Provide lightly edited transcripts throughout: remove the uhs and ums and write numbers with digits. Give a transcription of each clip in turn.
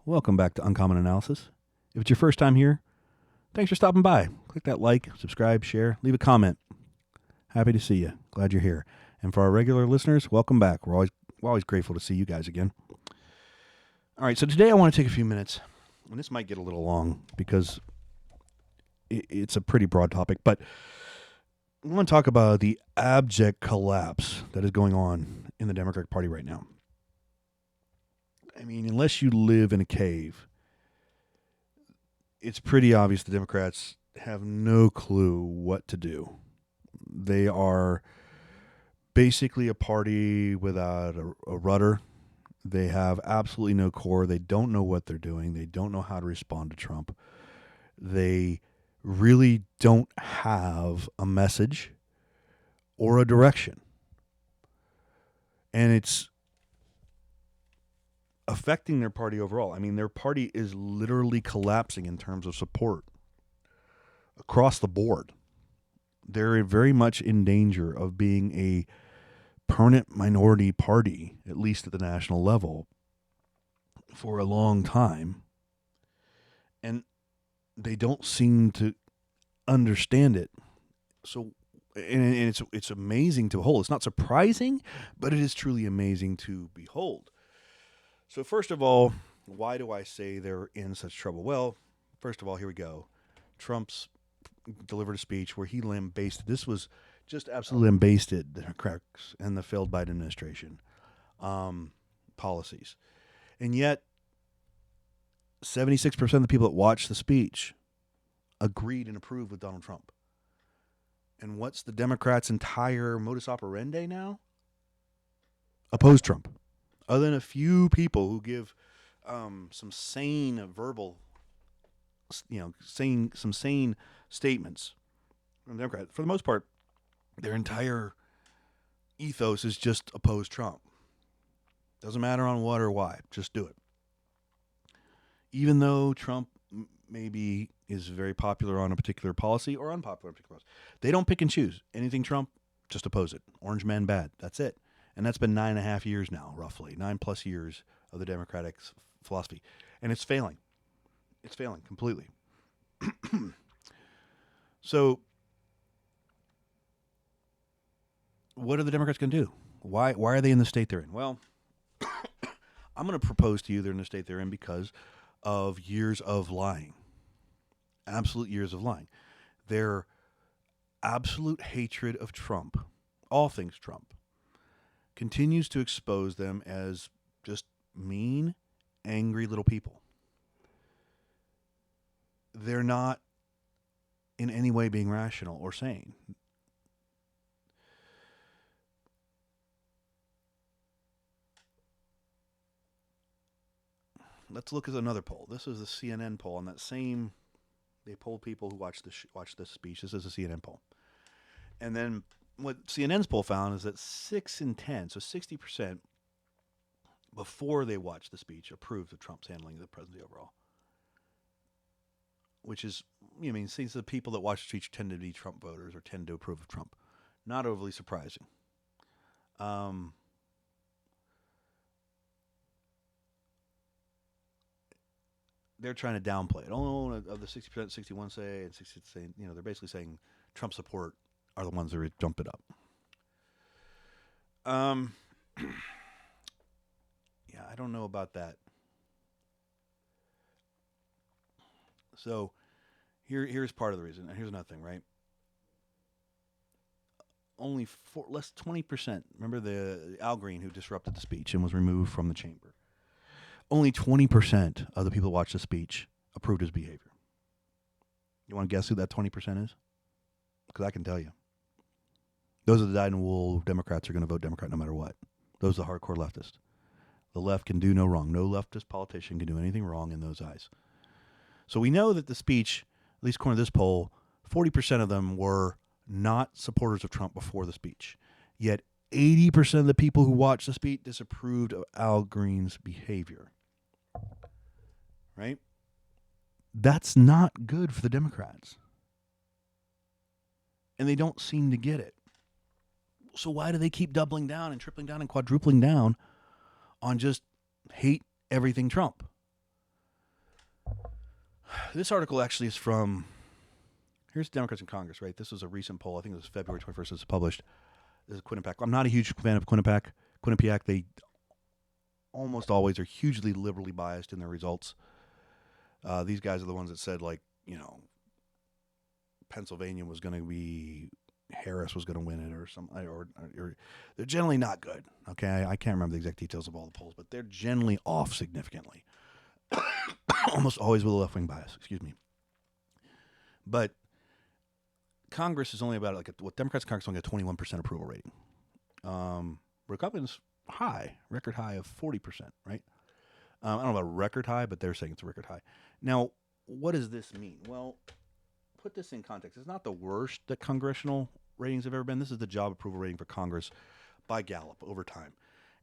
welcome back to Uncommon Analysis. If it's your first time here, thanks for stopping by. Click that like, subscribe, share, leave a comment. Happy to see you. Glad you're here. And for our regular listeners, welcome back. We're always grateful to see you guys again. All right, so today I want to take a few minutes, and this might get a little long because it's a pretty broad topic, but I want to talk about the abject collapse that is going on in the Democratic Party right now. I mean, unless you live in a cave, it's pretty obvious the Democrats have no clue what to do. They are basically a party without a rudder. They have absolutely no core. They don't know what they're doing. They don't know how to respond to Trump. They really don't have a message or a direction. And it's affecting their party overall. I mean, their party is literally collapsing in terms of support across the board. They're very much in danger of being a permanent minority party, at least at the national level, for a long time. And they don't seem to understand it. So, and it's amazing to behold. It's not surprising, but it is truly amazing to behold. So first of all, why do I say they're in such trouble? Well, first of all, here we go. Trump's delivered a speech where he lambasted. This was just absolutely lambasted the cracks and the failed Biden administration policies. And yet, 76% of the people that watched the speech agreed and approved with Donald Trump. And what's the Democrats' entire modus operandi now? Oppose Trump. Other than a few people who give some sane verbal, saying some sane statements from the Democrats, for the most part, their entire ethos is just oppose Trump. Doesn't matter on what or why, just do it. Even though Trump maybe is very popular on a particular policy or unpopular on a particular policy, they don't pick and choose. Anything Trump, just oppose it. Orange man bad. That's it. And that's been 9.5 years now, roughly 9+ years of the Democratic philosophy, and it's failing. It's failing completely. So, what are the Democrats going to do? Why are they in the state they're in? Well, I'm going to propose to you they're in the state they're in because of years of lying. Absolute years of lying. Their absolute hatred of Trump, all things Trump, continues to expose them as just mean, angry little people. They're not in any way being rational or sane. Let's look at another poll. This is the CNN poll on that same. They polled people who watched this speech. This is a CNN poll, and then what CNN's poll found is that 6 in 10, so 60%, before they watched the speech, approved of Trump's handling of the presidency overall. Which is, since the people that watch the speech tend to be Trump voters or tend to approve of Trump. Not overly surprising. They're trying to downplay it. Oh, of the 60%, 61 say, and 60 say, they're basically saying Trump support are the ones that jump it up. Yeah, I don't know about that. So here's part of the reason. Here's another thing, right? Only less 20%. Remember the Al Green who disrupted the speech and was removed from the chamber. Only 20% of the people who watched the speech approved his behavior. You want to guess who that 20% is? Because I can tell you. Those are the dyed-in-the-wool Democrats are going to vote Democrat no matter what. Those are the hardcore leftists. The left can do no wrong. No leftist politician can do anything wrong in those eyes. So we know that the speech, at least according to this poll, 40% of them were not supporters of Trump before the speech. Yet 80% of the people who watched the speech disapproved of Al Green's behavior. Right? That's not good for the Democrats. And they don't seem to get it. So why do they keep doubling down and tripling down and quadrupling down on just hate everything Trump? This article actually is from, here's Democrats in Congress, right? This was a recent poll. I think it was February 21st. It was published. This is Quinnipiac. I'm not a huge fan of Quinnipiac. They almost always are hugely liberally biased in their results. These guys are the ones that said, like, Pennsylvania was going to be, Harris was going to win it or something. Or they're generally not good. Okay, I can't remember the exact details of all the polls, but they're generally off significantly. Almost always with a left-wing bias. Excuse me. But Congress is only about Democrats in Congress only got 21% approval rating. Republicans record high of 40%, right? I don't know about record high, but they're saying it's a record high. Now, what does this mean? Well, put this in context. It's not the worst that congressional ratings have ever been. This is the job approval rating for Congress by Gallup over time.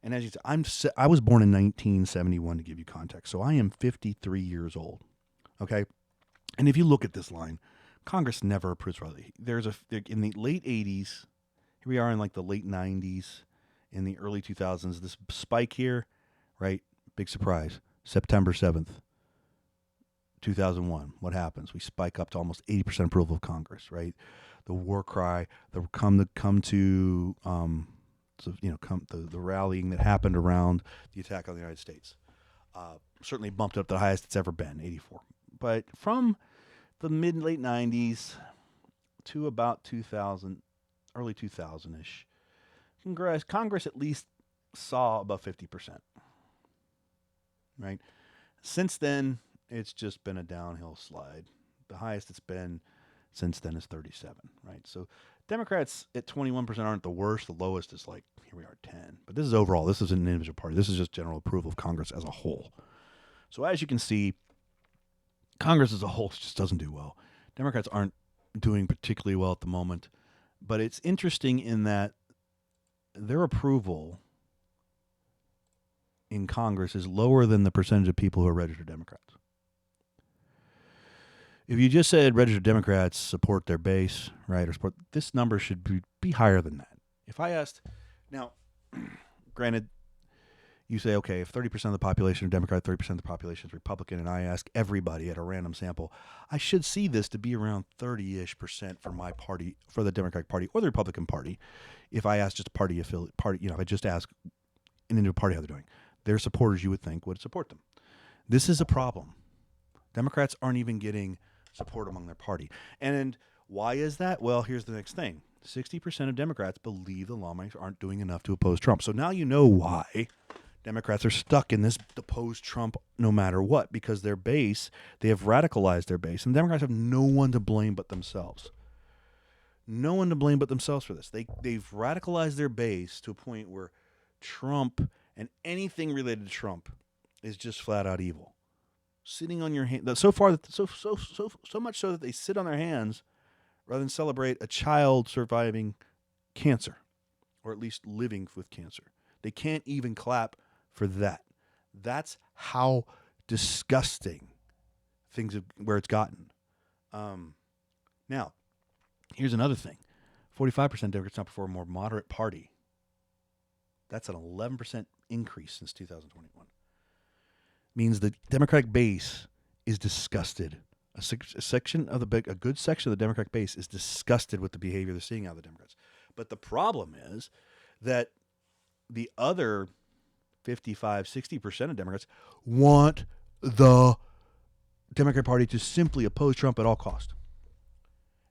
And as you said, I was born in 1971, to give you context. So I am 53 years old. Okay? And if you look at this line, Congress never approves rally. In the late 80s, here we are in like the late 90s, in the early 2000s, this spike here, right? Big surprise. September 7th, 2001. What happens? We spike up to almost 80% approval of Congress, right? The war cry, the rallying that happened around the attack on the United States. Certainly bumped up to the highest it's ever been, 84. But from the late 90s to about 2000, early 2000-ish, Congress at least saw above 50%. Right? Since then, it's just been a downhill slide. The highest it's been since then is 37, right? So Democrats at 21% aren't the worst. The lowest is like, here we are, 10. But this is overall. This is an individual party. This is just general approval of Congress as a whole. So as you can see, Congress as a whole just doesn't do well. Democrats aren't doing particularly well at the moment. But it's interesting in that their approval in Congress is lower than the percentage of people who are registered Democrats. If you just said registered Democrats support their base, right, or support, this number should be higher than that. If I asked, now, granted, you say, okay, if 30% of the population are Democrat, 30% of the population is Republican, and I ask everybody at a random sample, I should see this to be around 30-ish% for my party, for the Democratic Party or the Republican Party. If I ask just if I just ask an individual party how they're doing, their supporters, you would think, would support them. This is a problem. Democrats aren't even getting support among their party. And why is that? Well, here's the next thing. 60% of Democrats believe the lawmakers aren't doing enough to oppose Trump. So now you know why Democrats are stuck in this oppose Trump no matter what, because their base, they have radicalized their base, and Democrats have no one to blame but themselves. No one to blame but themselves for this. They've radicalized their base to a point where Trump and anything related to Trump is just flat out evil. Sitting on your hand, so much so that they sit on their hands rather than celebrate a child surviving cancer, or at least living with cancer. They can't even clap for that. That's how disgusting things have, where it's gotten. Now, here's another thing. 45% Democrats now prefer a more moderate party. That's an 11% increase since 2021. Means the Democratic base is disgusted. A good section of the Democratic base is disgusted with the behavior they're seeing out of the Democrats. But the problem is that the other 55, 60% of Democrats want the Democratic Party to simply oppose Trump at all cost.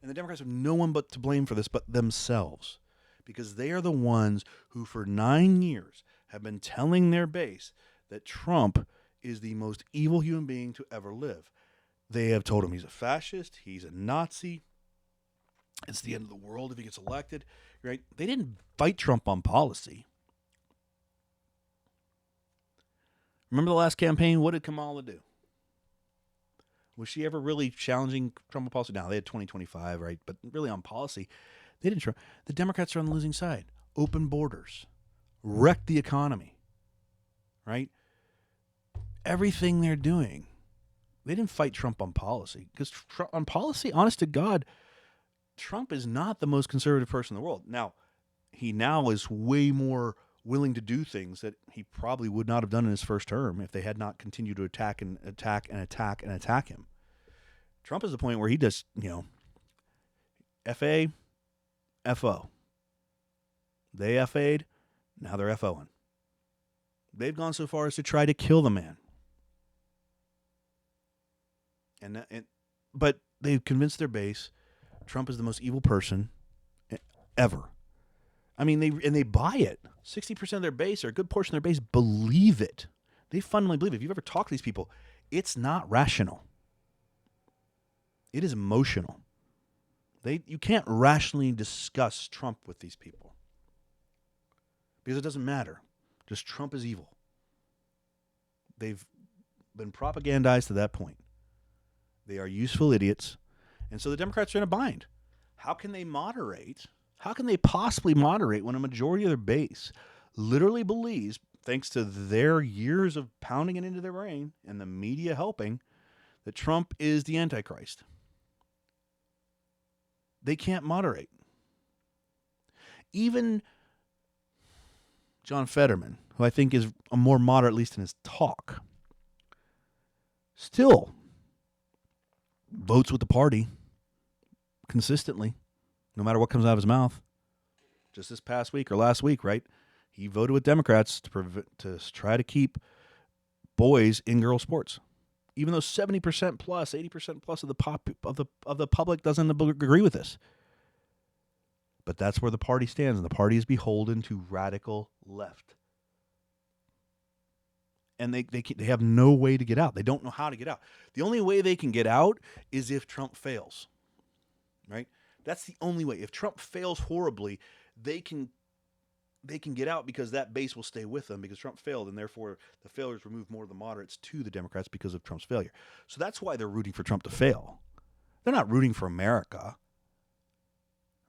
And the Democrats have no one but to blame for this but themselves, because they are the ones who for 9 years have been telling their base that Trump is the most evil human being to ever live. They have told him he's a fascist, he's a Nazi, it's the end of the world if he gets elected, right? They didn't fight Trump on policy. Remember the last campaign? What did Kamala do? Was she ever really challenging Trump on policy? Now, they had 2025, right? But really on policy, they didn't try. The Democrats are on the losing side. Open borders. Wrecked the economy. Right? Everything they're doing. They didn't fight Trump on policy. Because on policy, honest to God, Trump is not the most conservative person in the world. Now, he now is way more willing to do things that he probably would not have done in his first term if they had not continued to attack him. Trump is the point where he does, FA, FO. They FA'd, now they're FOing. They've gone so far as to try to kill the man. But they've convinced their base Trump is the most evil person ever. I mean, they buy it. 60% of their base, or a good portion of their base, believe it. They fundamentally believe it. If you've ever talked to these people, it's not rational. It is emotional. You can't rationally discuss Trump with these people because it doesn't matter. Just Trump is evil. They've been propagandized to that point. They are useful idiots. And so the Democrats are in a bind. How can they moderate? How can they possibly moderate when a majority of their base literally believes, thanks to their years of pounding it into their brain and the media helping, that Trump is the Antichrist? They can't moderate. Even John Fetterman, who I think is a more moderate, at least in his talk, still votes with the party consistently, no matter what comes out of his mouth. Just this past week or last week, right? He voted with Democrats to try to keep boys in girls' sports, even though 70% plus, 80% plus of the public doesn't agree with this. But that's where the party stands, and the party is beholden to radical left. And they have no way to get out. They don't know how to get out. The only way they can get out is if Trump fails, right? That's the only way. If Trump fails horribly, they can get out because that base will stay with them because Trump failed, and therefore the failures remove more of the moderates to the Democrats because of Trump's failure. So that's why they're rooting for Trump to fail. They're not rooting for America,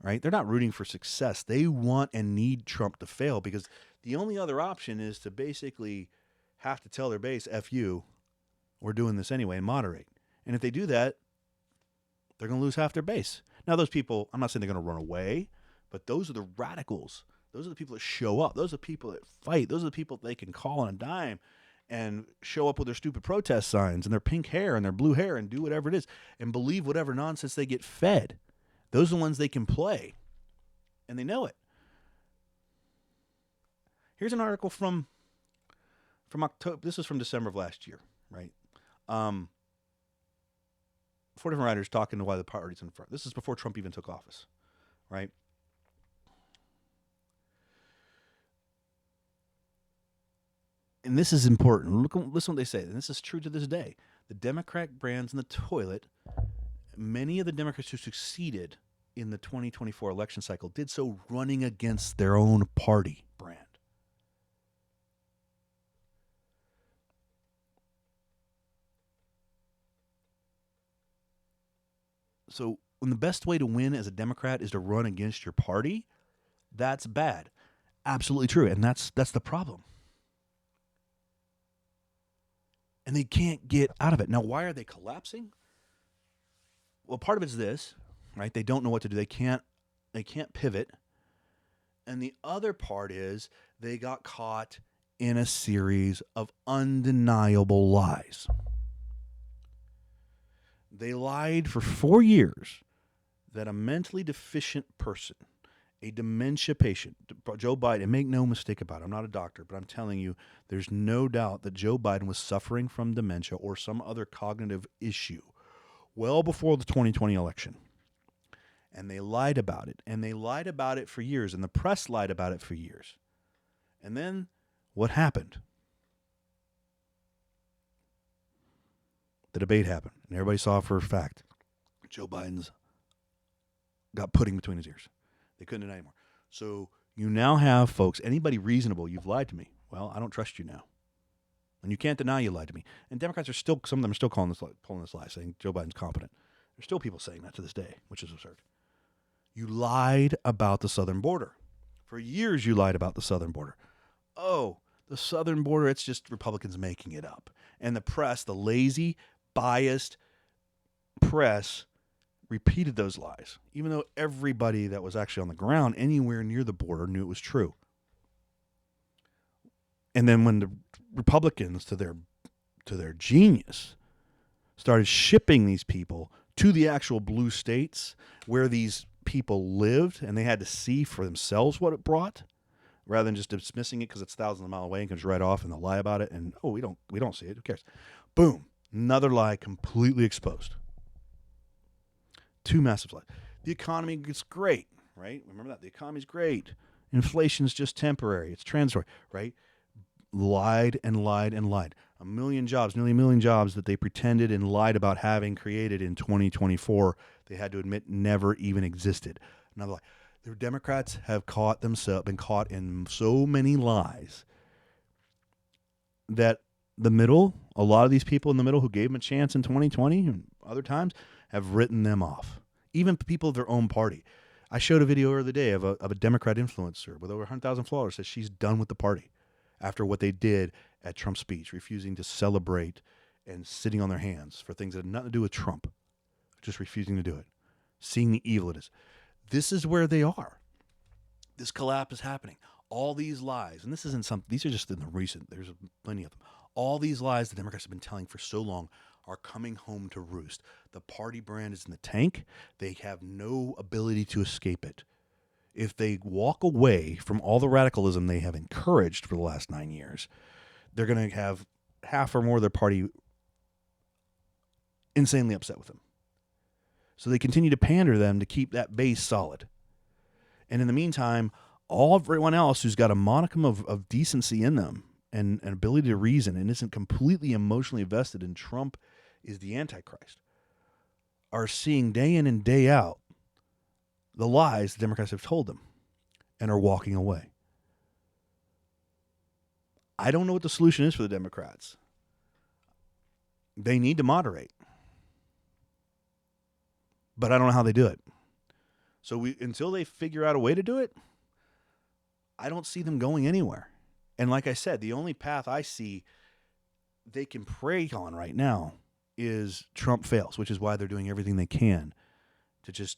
right? They're not rooting for success. They want and need Trump to fail because the only other option is to basically have to tell their base, F you, we're doing this anyway, and moderate. And if they do that, they're going to lose half their base. Now, those people, I'm not saying they're going to run away, but those are the radicals. Those are the people that show up. Those are the people that fight. Those are the people that they can call on a dime and show up with their stupid protest signs and their pink hair and their blue hair and do whatever it is and believe whatever nonsense they get fed. Those are the ones they can play, and they know it. Here's an article from October. This is from December of last year, right? 4 different writers talking to why the party's in front. This is before Trump even took office, right? And this is important. Listen what they say. And this is true to this day. The Democrat brands in the toilet, many of the Democrats who succeeded in the 2024 election cycle did so running against their own party brand. So when the best way to win as a Democrat is to run against your party, that's bad. Absolutely true. And that's the problem. And they can't get out of it. Now, why are they collapsing? Well, part of it's this, right? They don't know what to do. They can't pivot. And the other part is they got caught in a series of undeniable lies. They lied for 4 years that a mentally deficient person, a dementia patient, Joe Biden, and make no mistake about it, I'm not a doctor, but I'm telling you, there's no doubt that Joe Biden was suffering from dementia or some other cognitive issue well before the 2020 election. And they lied about it. And they lied about it for years. And the press lied about it for years. And then what happened? The debate happened. And everybody saw for a fact Joe Biden's got pudding between his ears. They couldn't deny anymore. So you now have folks, anybody reasonable, you've lied to me. Well, I don't trust you now. And you can't deny you lied to me. And Democrats are still, some of them are still pulling this lie, saying Joe Biden's competent. There's still people saying that to this day, which is absurd. You lied about the southern border. For years, you lied about the southern border. Oh, the southern border, it's just Republicans making it up. And the press, the lazy, biased press, repeated those lies, even though everybody that was actually on the ground anywhere near the border knew it was true. And then when the Republicans, to their genius, started shipping these people to the actual blue states where these people lived, and they had to see for themselves what it brought, rather than just dismissing it because it's thousands of miles away and comes right off, and they'll lie about it. And we don't see it. Who cares? Boom, another lie completely exposed. Two massive lies. The economy is great, right? Remember that the economy's great. Inflation's just temporary. It's transitory, right? Lied and lied and lied. Nearly a million jobs that they pretended and lied about having created in 2024, they had to admit never even existed. Another lie. The Democrats have been caught in so many lies that a lot of these people in the middle who gave them a chance in 2020 and other times have written them off. Even people of their own party. I showed a video the other day of a Democrat influencer with over 100,000 followers says she's done with the party after what they did at Trump's speech, refusing to celebrate and sitting on their hands for things that had nothing to do with Trump, just refusing to do it, seeing the evil it is. This is where they are. This collapse is happening. All these lies, and these are just in the recent, there's plenty of them. All these lies the Democrats have been telling for so long are coming home to roost. The party brand is in the tank. They have no ability to escape it. If they walk away from all the radicalism they have encouraged for the last 9 years, they're going to have half or more of their party insanely upset with them. So they continue to pander to them to keep that base solid. And in the meantime, everyone else who's got a modicum of decency in them and an ability to reason and isn't completely emotionally invested in Trump is the Antichrist are seeing day in and day out the lies the Democrats have told them and are walking away. I don't know what the solution is for the Democrats. They need to moderate. But I don't know how they do it. So until they figure out a way to do it, I don't see them going anywhere. And like I said, the only path I see they can prey on right now is Trump fails, which is why they're doing everything they can to just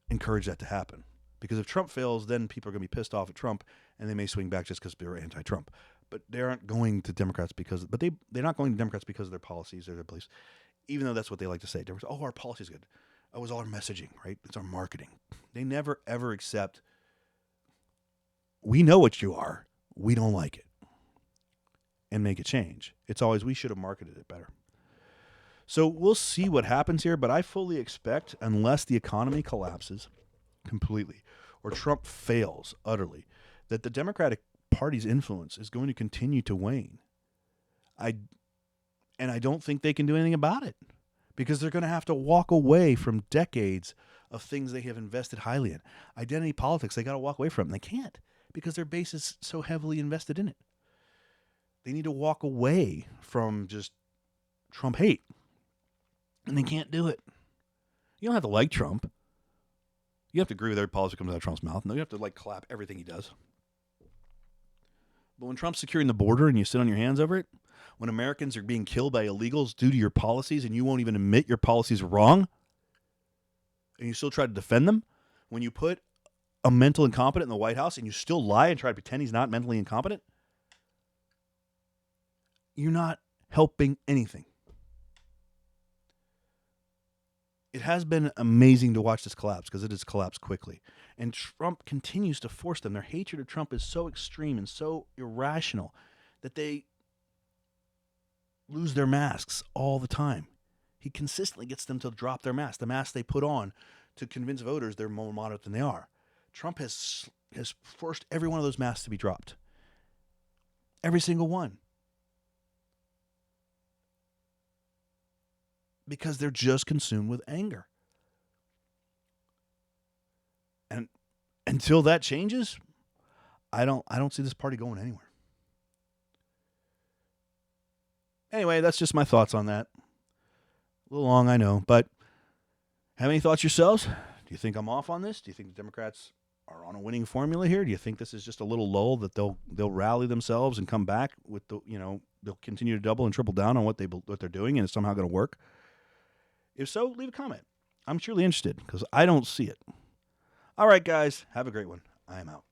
encourage that to happen. Because if Trump fails, then people are going to be pissed off at Trump, and they may swing back just because they're anti-Trump. But they aren't going to Democrats they're not going to Democrats because of their policies or their beliefs, even though that's what they like to say. Democrats, our policy's good. It was all our messaging, right? It's our marketing. They never, ever accept, we know what you are. We don't like it. And make a change. It's always, we should have marketed it better. So we'll see what happens here, but I fully expect, unless the economy collapses completely or Trump fails utterly, that the Democratic Party's influence is going to continue to wane. I don't think they can do anything about it because they're going to have to walk away from decades of things they have invested highly in. Identity politics, they got to walk away from. They can't because their base is so heavily invested in it. They need to walk away from just Trump hate. And they can't do it. You don't have to like Trump. You have to agree with every policy that comes out of Trump's mouth. No, you have to clap everything he does. But when Trump's securing the border and you sit on your hands over it, when Americans are being killed by illegals due to your policies and you won't even admit your policies are wrong, and you still try to defend them, when you put a mental incompetent in the White House and you still lie and try to pretend he's not mentally incompetent, you're not helping anything. It has been amazing to watch this collapse because it has collapsed quickly. And Trump continues to force them. Their hatred of Trump is so extreme and so irrational that they lose their masks all the time. He consistently gets them to drop their mask, the mask they put on to convince voters they're more moderate than they are. Trump has forced every one of those masks to be dropped. Every single one. Because they're just consumed with anger. And until that changes, I don't see this party going anywhere. Anyway, that's just my thoughts on that. A little long, I know, but have any thoughts yourselves? Do you think I'm off on this? Do you think the Democrats are on a winning formula here? Do you think this is just a little lull that they'll rally themselves and come back with they'll continue to double and triple down on what they're doing and it's somehow going to work? If so, leave a comment. I'm truly interested because I don't see it. All right, guys, have a great one. I am out.